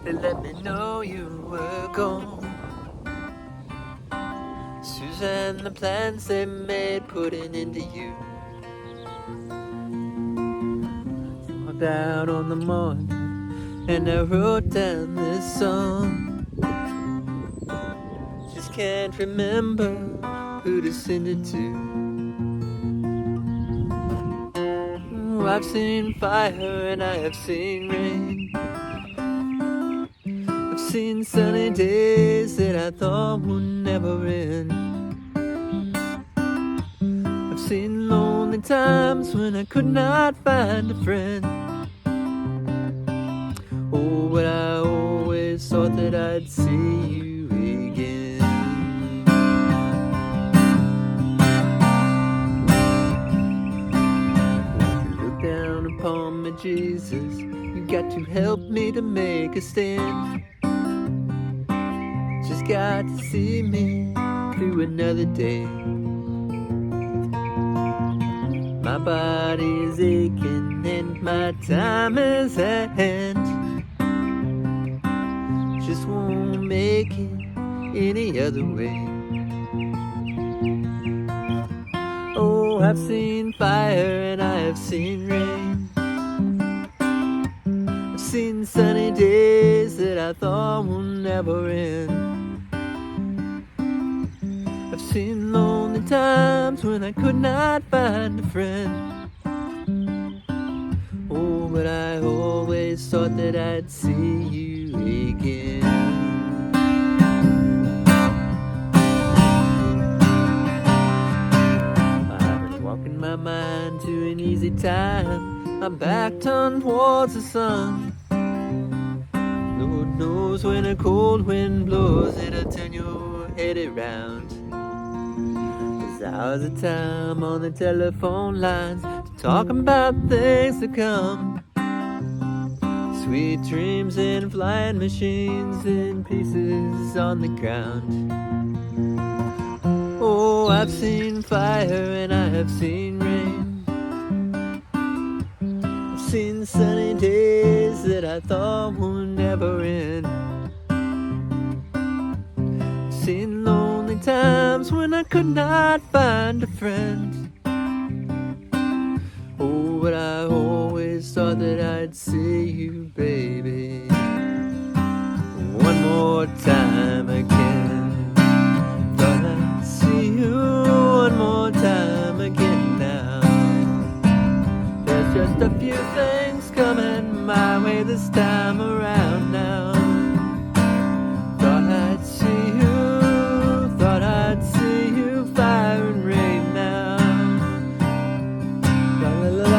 They let me know you were gone. Susan, the plans they made put an end to you. Walked out on the morning and I wrote down this song. Just can't remember who to send it to. Oh, I've seen fire and I have seen rain. I've seen sunny days that I thought would never end. I've seen lonely times when I could not find a friend. Oh, but I always thought that I'd see you again. Won't you look down upon me, Jesus? You got to help me to make a stand. Just got to see me through another day. My body is aching and my time is at hand. Just won't make it any other way. Oh, I've seen fire and I have seen rain. I've seen sunny days that I thought would never end. I've seen lonely times when I could not find a friend. Oh, but I always thought that I'd see you again. I was walking my mind to an easy time. My back turned towards the sun. Lord knows when a cold wind blows, it'll turn your head around. There's hours of time on the telephone lines to talk about things to come. Sweet dreams and flying machines in pieces on the ground. Oh, I've seen fire and I have seen rain. I've seen sunny days that I thought would never end. I've seen lonely times when I could not find a friend. Oh, but I always thought that I'd see you, baby, one more time again. Thought I'd see you one more time again now. There's just a few things coming my way this time around now. Thought I'd see you, fire and rain now. La la la.